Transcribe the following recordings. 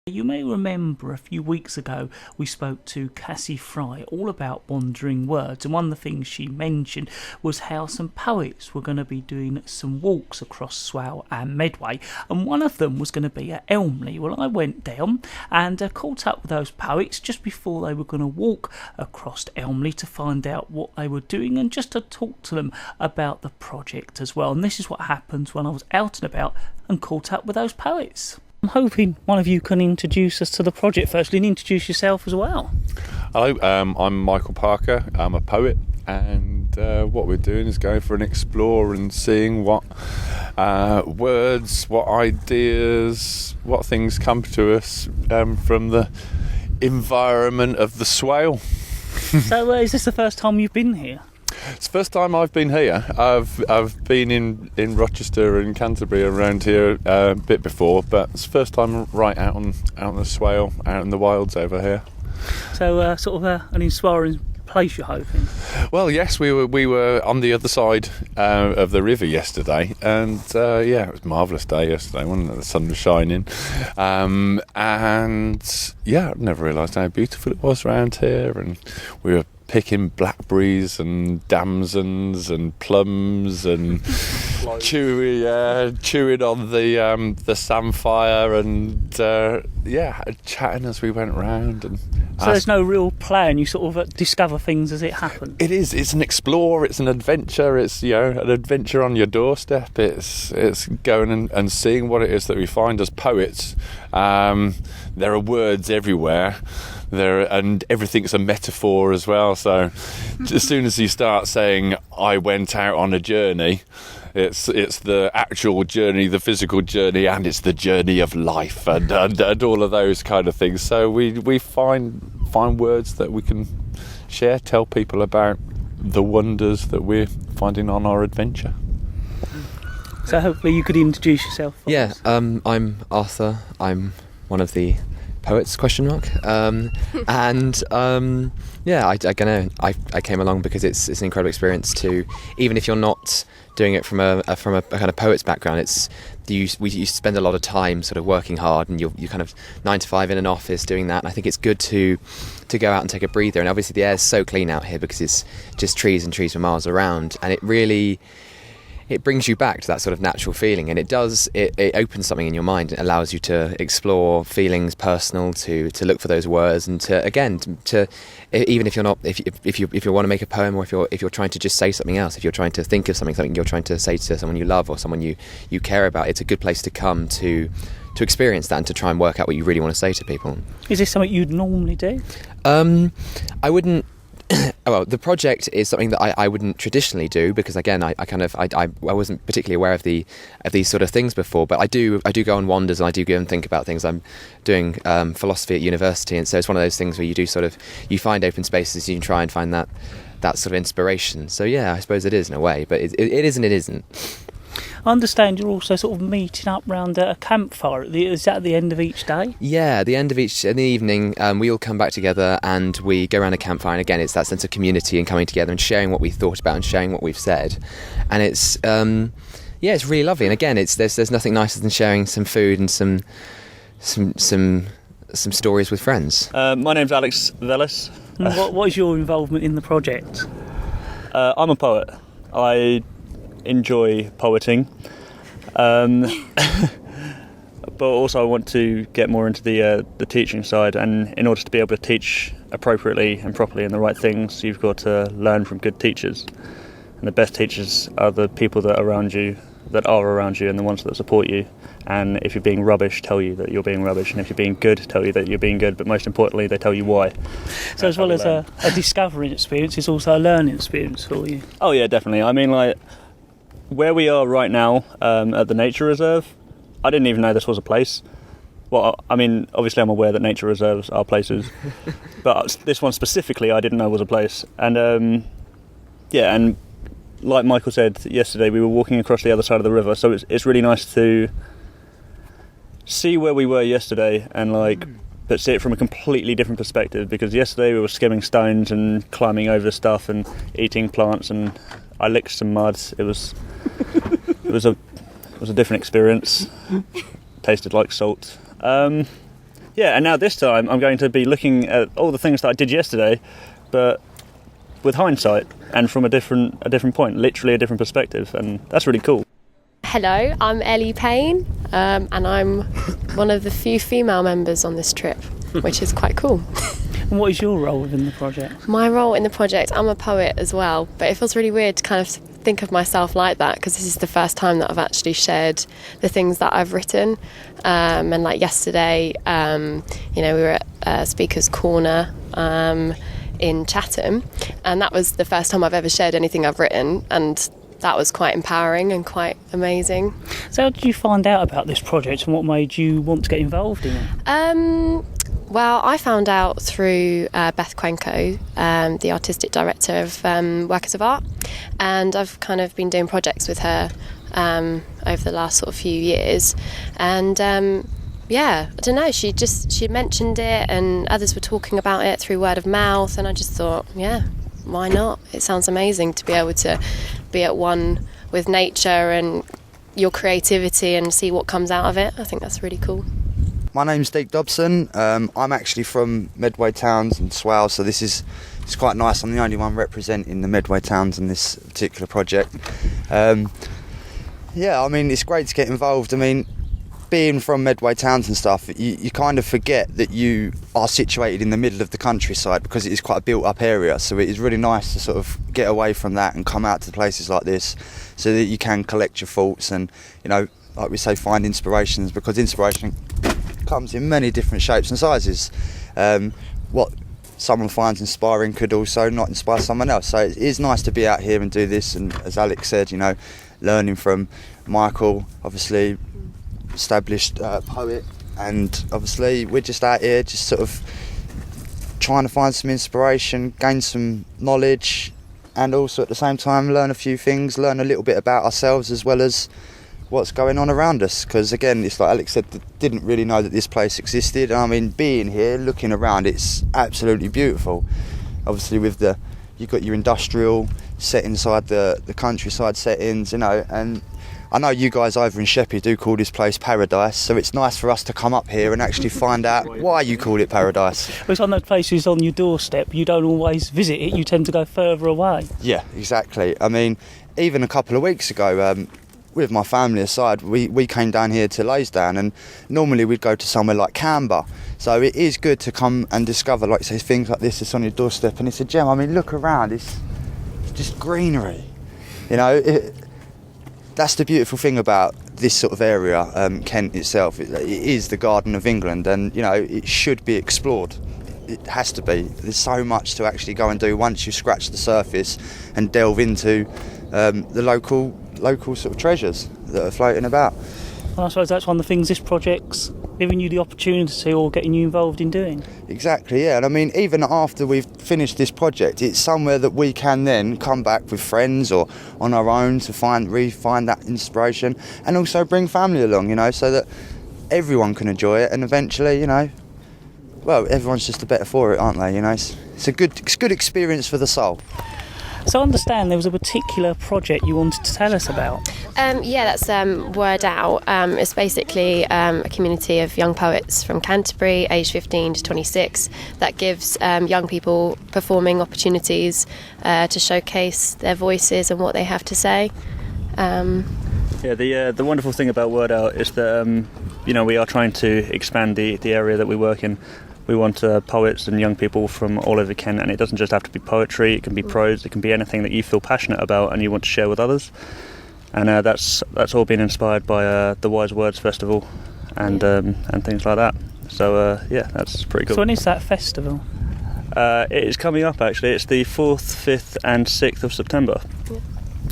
You may remember a few weeks ago we spoke to Cassie Fry all about wandering words, and one of the things she mentioned was how some poets were going to be doing some walks across Swale and Medway, and one of them was going to be at Elmley. Well, I went down and caught up with those poets just before they were going to walk across Elmley to find out what they were doing and just to talk to them about the project as well. And this is what happens when I was out and about and caught up with those poets. I'm hoping one of you can introduce us to the project firstly and introduce yourself as well. Hello, I'm Michael Parker. I'm a poet, and what we're doing is going for an explore and seeing what words, what ideas, what things come to us from the environment of the swale. So is this the first time you've been here? It's the first time I've been here. I've been in Rochester and Canterbury around here a bit before, but it's the first time right out on the swale, out in the wilds over here. So sort of an inspiring place, you're hoping? Well, yes, we were on the other side of the river yesterday, and it was a marvellous day yesterday, wasn't it? The sun was shining, and yeah, I've never realised how beautiful it was around here, and we were picking blackberries and damsons and plums and chewing on the samphire and chatting as we went round. And so there's no real plan, you sort of discover things as it happens. It is. It's an explore. It's an adventure. It's an adventure on your doorstep. It's going and seeing what it is that we find as poets. There are words everywhere. And everything's a metaphor as well. So as soon as you start saying I went out on a journey, it's the actual journey, the physical journey, and it's the journey of life and all of those kind of things. So we find words that we can share, tell people about the wonders that we're finding on our adventure. So hopefully you could introduce yourself. Yeah, I'm Arthur. I'm one of the poets ? I came along because it's an incredible experience to, even if you're not doing it from a kind of poet's background, you spend a lot of time sort of working hard, and you're kind of 9 to 5 in an office doing that, and I think it's good to go out and take a breather. And obviously the air's so clean out here because it's just trees and trees for miles around, and it brings you back to that sort of natural feeling, and it opens something in your mind. It allows you to explore feelings personal, to look for those words, and to even if you're not, if you want to make a poem, or if you're trying to just say something else, if you're trying to think of something you're trying to say to someone you love or someone you care about, it's a good place to come to experience that and to try and work out what you really want to say to people. Is this something you'd normally do? I wouldn't. Well, the project is something that I wouldn't traditionally do because, again, I wasn't particularly aware of these sort of things before. But I do go on wanders, and I do go and think about things. I'm doing philosophy at university, and so it's one of those things where you find open spaces, you can try and find that sort of inspiration. So yeah, I suppose it is in a way, but it is and it isn't. I understand you're also sort of meeting up round a campfire. Is that at the end of each day? Yeah, at the end of in the evening, we all come back together and we go around a campfire. And again, it's that sense of community and coming together and sharing what we thought about and sharing what we've said. And it's it's really lovely. And again, there's nothing nicer than sharing some food and some stories with friends. My name's Alex Ellis. What is your involvement in the project? I'm a poet. I enjoy poeting, but also I want to get more into the teaching side, and in order to be able to teach appropriately and properly and the right things, you've got to learn from good teachers, and the best teachers are the people that are around you, and the ones that support you. And if you're being rubbish, tell you that you're being rubbish, and if you're being good, tell you that you're being good, but most importantly, they tell you why. So as well as a discovering experience, it's also a learning experience for you? Oh yeah, definitely. I mean, like, where we are right now, at the Nature Reserve, I didn't even know this was a place. Well, I mean, obviously I'm aware that nature reserves are places, but this one specifically I didn't know was a place. And and like Michael said yesterday, we were walking across the other side of the river, so it's really nice to see where we were yesterday and but see it from a completely different perspective, because yesterday we were skimming stones and climbing over stuff and eating plants, and I licked some mud. It was a different experience. Tasted like salt. Yeah, and now this time I'm going to be looking at all the things that I did yesterday, but with hindsight and from a different point, literally a different perspective, and that's really cool. Hello, I'm Ellie Payne, and I'm one of the few female members on this trip, which is quite cool. And what is your role within the project? My role in the project, I'm a poet as well, but it feels really weird to kind of think of myself like that, because this is the first time that I've actually shared the things that I've written. And like yesterday, we were at Speaker's Corner in Chatham, and that was the first time I've ever shared anything I've written, and that was quite empowering and quite amazing. So how did you find out about this project, and what made you want to get involved in it? Well, I found out through Beth Quenko, the artistic director of Workers of Art, and I've kind of been doing projects with her over the last sort of few years, and I don't know, she mentioned it, and others were talking about it through word of mouth, and I just thought, yeah, why not? It sounds amazing to be able to be at one with nature and your creativity and see what comes out of it. I think that's really cool. My name's Dobson. I'm actually from Medway towns and Swale, so it's quite nice. I'm the only one representing the Medway towns in this particular project. It's great to get involved. I mean, being from Medway towns and stuff, you kind of forget that you are situated in the middle of the countryside, because it is quite a built-up area. So it is really nice to sort of get away from that and come out to places like this, so that you can collect your thoughts and, like we say, find inspirations, because inspiration comes in many different shapes and sizes. What someone finds inspiring could also not inspire someone else. So it is nice to be out here and do this, and as Alex said, learning from Michael, obviously established poet, and obviously we're just out here just sort of trying to find some inspiration, gain some knowledge, and also at the same time learn a few things, learn a little bit about ourselves as well as what's going on around us, because again, it's like Alex said, didn't really know that this place existed. I mean, being here, looking around, it's absolutely beautiful. Obviously you've got your industrial set inside the countryside settings, and I know you guys over in Sheppey do call this place paradise, so it's nice for us to come up here and actually find out why you call it paradise. Well, it's one of those places on your doorstep. You don't always visit it, you tend to go further away. Yeah, exactly. I mean, even a couple of weeks ago, with my family aside, we came down here to Laysdown, and normally we'd go to somewhere like Canberra. So it is good to come and discover, like say, things like this. It's on your doorstep, and it's a gem. I mean, look around, it's just greenery. That's the beautiful thing about this sort of area, Kent itself. It is the Garden of England, and it should be explored. It has to be. There's so much to actually go and do once you scratch the surface and delve into the local sort of treasures that are floating about. And I suppose that's one of the things this project's giving you the opportunity or getting you involved in doing. Exactly, yeah. And I mean, even after we've finished this project, it's somewhere that we can then come back with friends or on our own to find that inspiration, and also bring family along, so that everyone can enjoy it, and eventually, everyone's just the better for it, aren't they? It's a good experience for the soul. So I understand there was a particular project you wanted to tell us about. That's Word Out. It's basically a community of young poets from Canterbury, aged 15 to 26, that gives young people performing opportunities to showcase their voices and what they have to say. The wonderful thing about Word Out is that we are trying to expand the area that we work in. We want poets and young people from all over Kent, and it doesn't just have to be poetry, it can be prose, it can be anything that you feel passionate about and you want to share with others. And that's all been inspired by the Wise Words Festival and things like that. So that's pretty cool. So when is that festival? It is coming up, actually. It's the 4th, 5th and 6th of September.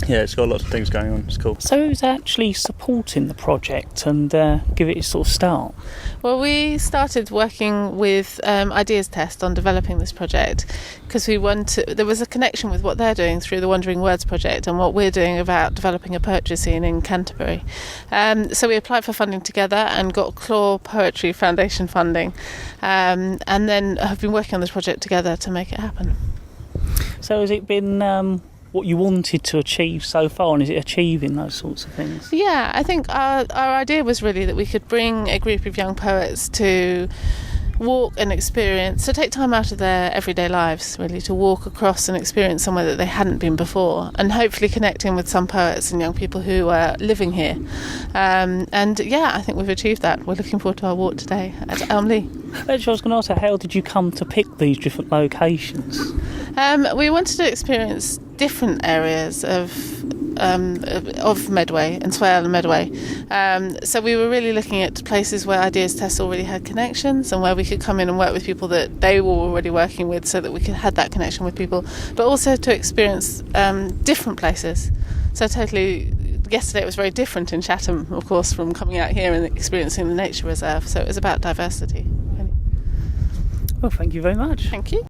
Yeah, it's got lots of things going on. It's cool. So who's actually supporting the project and give it its sort of start? Well, we started working with Ideas Test on developing this project because there was a connection with what they're doing through the Wandering Words project and what we're doing about developing a poetry scene in Canterbury. So we applied for funding together and got Claw Poetry Foundation funding, and then have been working on this project together to make it happen. So has it been what you wanted to achieve so far, and is it achieving those sorts of things? Yeah, I think our idea was really that we could bring a group of young poets to walk and experience, so take time out of their everyday lives really to walk across and experience somewhere that they hadn't been before, and hopefully connecting with some poets and young people who are living here. And yeah, I think we've achieved that. We're looking forward to our walk today at Elmley. Actually, I was going to ask, how did you come to pick these different locations? We wanted to experience different areas of Medway and Swale and Medway. So we were really looking at places where Ideas Test already had connections and where we could come in and work with people that they were already working with, so that we could have that connection with people, but also to experience different places. So totally, yesterday it was very different in Chatham, of course, from coming out here and experiencing the nature reserve. So it was about diversity. Well, thank you very much. Thank you.